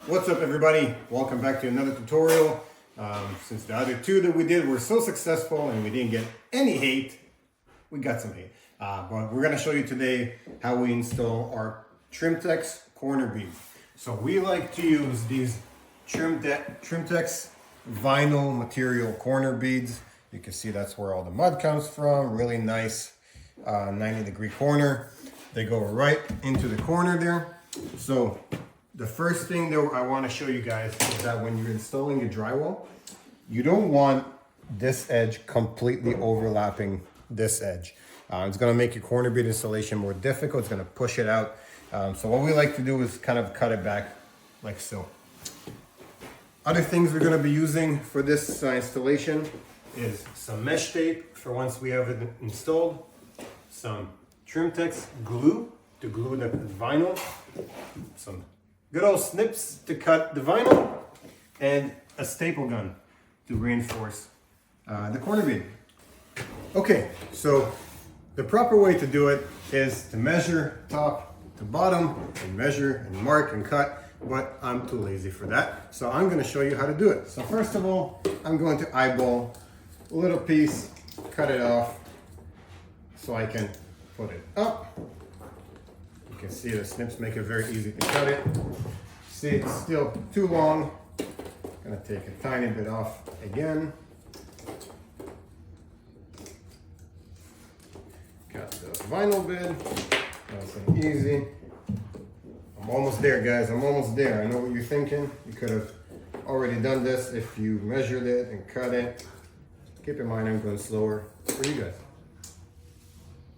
What's up everybody? Welcome back to another tutorial. Since the other two that we did were so successful and we didn't get any hate, we got some hate. But we're gonna show you today how we install our Trim-Tex corner bead. So we like to use these Trim-Tex vinyl material corner beads. You can see that's where all the mud comes from. Really nice 90-degree corner. They go right into the corner there. So the first thing that I want to show you guys is that when you're installing your drywall, you don't want this edge completely overlapping this edge. It's going to make your corner bead installation more difficult. It's going to push it out. So what we like to do is kind of cut it back like so. Other things we're going to be using for this installation is some mesh tape for once we have it installed, some Trim-Tex glue to glue the vinyl, some good old snips to cut the vinyl, and a staple gun to reinforce the corner bead. Okay, so the proper way to do it is to measure top to bottom and measure and mark and cut, but I'm too lazy for that. So I'm going to show you how to do it. So first of all, I'm going to eyeball a little piece, cut it off so I can put it up. You can see the snips make it very easy to cut it. See, it's still too long. I'm gonna take a tiny bit off again. Cut the vinyl bit, nice and easy. I'm almost there, guys, I'm almost there. I know what you're thinking. You could have already done this if you measured it and cut it. Keep in mind I'm going slower for you guys.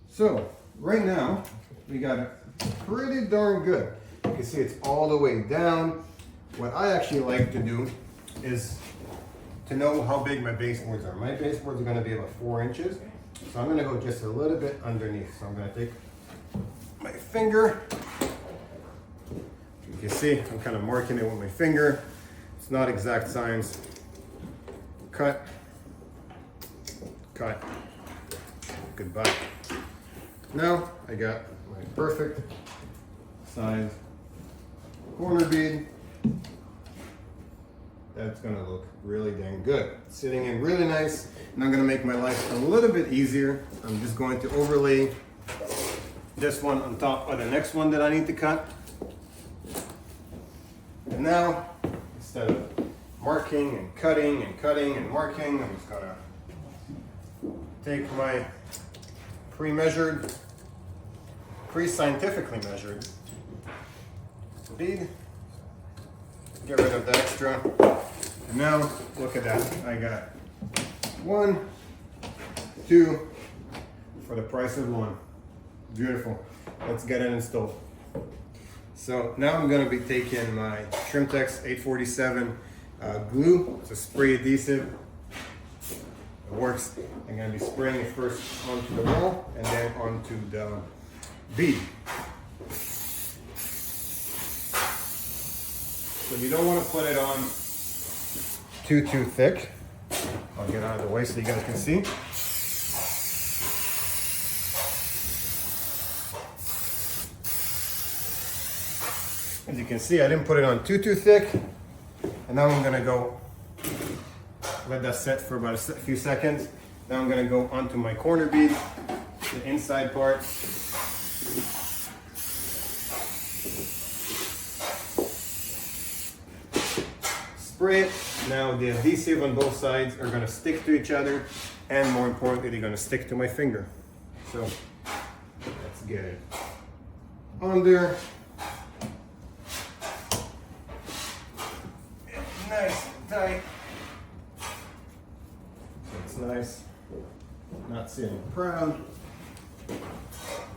So, right now, we got it pretty darn good. You can see it's all the way down. What I actually like to do is to know how big my baseboards are. My baseboards are going to be about 4 inches. So I'm going to go just a little bit underneath. So I'm going to take my finger. You can see I'm kind of marking it with my finger. It's not exact science. Cut. Cut. Goodbye. Now I got my perfect size corner bead. That's gonna look really dang good. Sitting in really nice, and I'm gonna make my life a little bit easier. I'm just going to overlay this one on top of the next one that I need to cut. And now, instead of marking and cutting and cutting and marking, I'm just gonna take my pre-measured, pre-scientifically measured bead, get rid of the extra, and now look at that. I got 1, 2 for the price of 1. Beautiful. Let's get it installed. So now I'm going to be taking my Trim-Tex 847 glue. It's a spray adhesive. It works. I'm going to be spraying it first onto the wall and then onto the bead. So you don't want to put it on too thick. I'll get out of the way so you guys can see. As you can see, I didn't put it on too thick. And now I'm going to go let that set for about a few seconds. Now I'm going to go onto my corner bead, the inside part. Spray it. Now the adhesive on both sides are going to stick to each other, and more importantly, they're going to stick to my finger. So let's get it on there. Nice and tight. So it's nice, not sitting proud.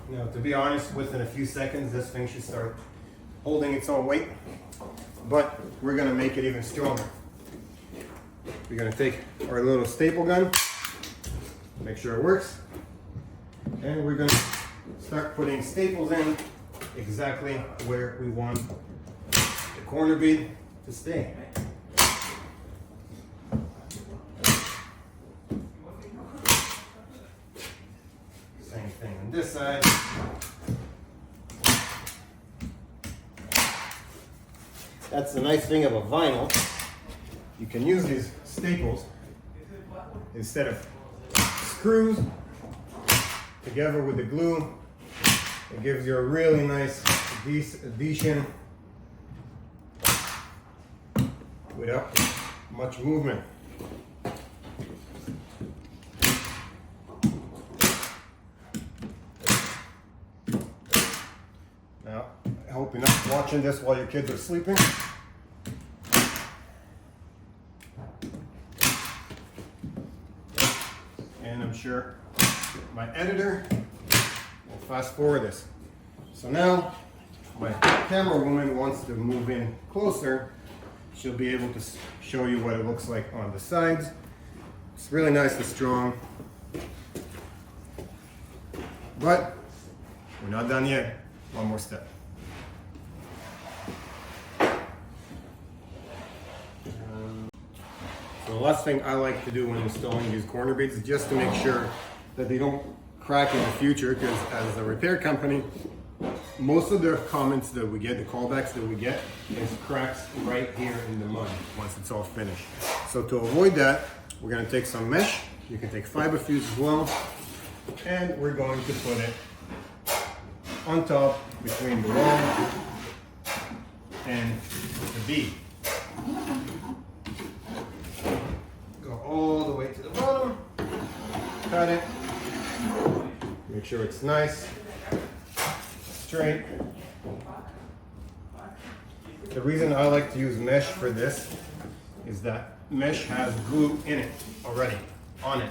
Now, to be honest, within a few seconds, this thing should start holding its own weight. But we're gonna make it even stronger. We're gonna take our little staple gun, make sure it works, and we're gonna start putting staples in exactly where we want the corner bead to stay. Same thing on this side. That's the nice thing of a vinyl. You can use these staples instead of screws together with the glue. It gives you a really nice adhesion without much movement. Now, I hope you're not watching this while your kids are sleeping. And I'm sure my editor will fast forward this. So now, my camera woman wants to move in closer. She'll be able to show you what it looks like on the sides. It's really nice and strong. But we're not done yet. One more step. So the last thing I like to do when installing these corner beads is just to make sure that they don't crack in the future, because as a repair company, most of the comments that we get, the callbacks that we get, is cracks right here in the mud once it's all finished. So to avoid that, we're going to take some mesh. You can take fiber fuse as well, and we're going to put it on top between the wall and the bead. Go all the way to the bottom, cut it, make sure it's nice, straight. The reason I like to use mesh for this is that mesh has glue in it already, on it.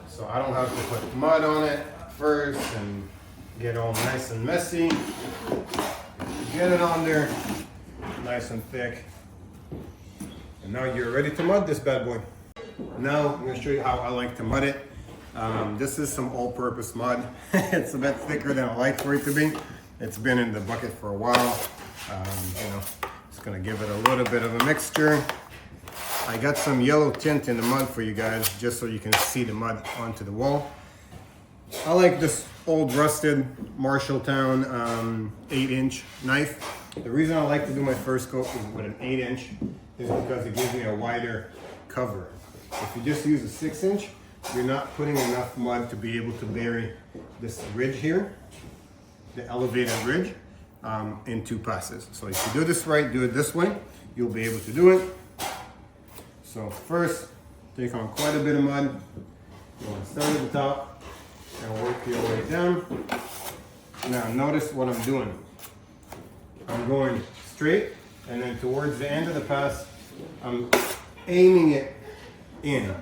So I don't have to put mud on it first and get all nice and messy. Get it on there, nice and thick. And now you're ready to mud this bad boy. Now I'm going to show you how I like to mud it. This is some all-purpose mud. It's a bit thicker than I like for it to be. It's been in the bucket for a while. Just going to give it a little bit of a mixture. I got some yellow tint in the mud for you guys, just so you can see the mud onto the wall. I like this old rusted Marshalltown 8-inch knife. The reason I like to do my first coat with an 8-inch is because it gives me a wider cover. If you just use a 6-inch, you're not putting enough mud to be able to bury this ridge here, the elevated ridge, in 2 passes. So if you do this right, do it this way, you'll be able to do it. So first, take on quite a bit of mud. You want to start at the top and work your way down. Now notice what I'm doing. I'm going straight, and then towards the end of the pass, I'm aiming it in.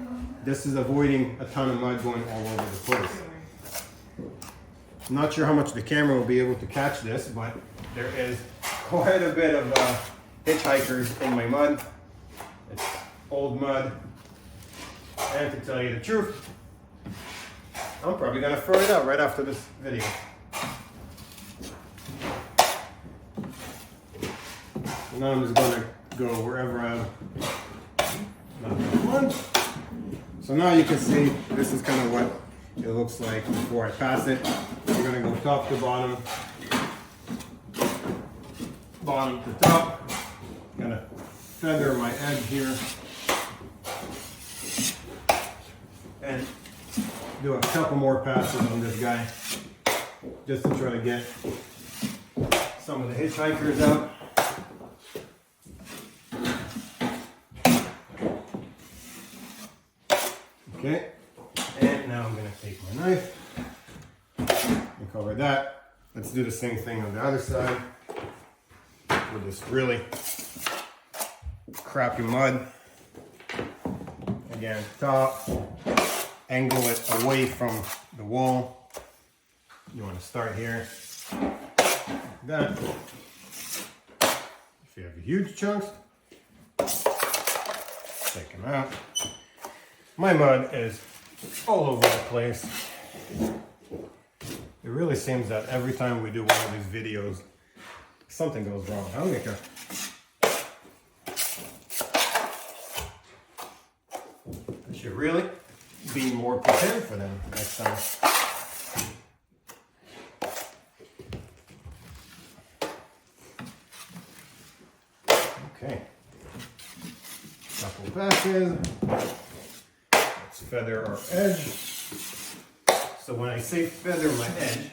This is avoiding a ton of mud going all over the place. I'm not sure how much the camera will be able to catch this, but there is quite a bit of hitchhikers in my mud. It's old mud, and to tell you the truth, I'm probably gonna throw it out right after this video. Now I'm just gonna go wherever I'm not going. So now you can see this is kind of what it looks like before I pass it. We're gonna go top to bottom, bottom to top. Gonna feather my edge here and do a couple more passes on this guy just to try to get some of the hitchhikers out. Okay, and now I'm going to take my knife and cover that. Let's do the same thing on the other side with this really crappy mud. Again, top, angle it away from the wall. You want to start here, like that. If you have huge chunks, take them out. My mud is all over the place. It really seems that every time we do one of these videos, something goes wrong. I'll make a... I should really be more prepared for them next time. Okay. Couple passes. Let's feather our edge. So when I say feather my edge,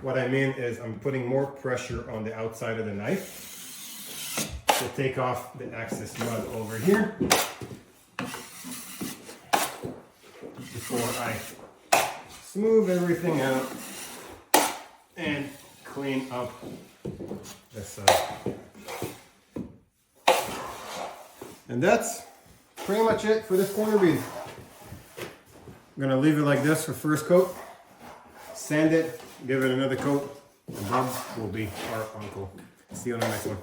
what I mean is I'm putting more pressure on the outside of the knife to take off the excess mud over here before I smooth everything out and clean up this side. And that's pretty much it for this corner bead. I'm gonna leave it like this for first coat, sand it, give it another coat, and Bob will be our uncle. See you on the next one.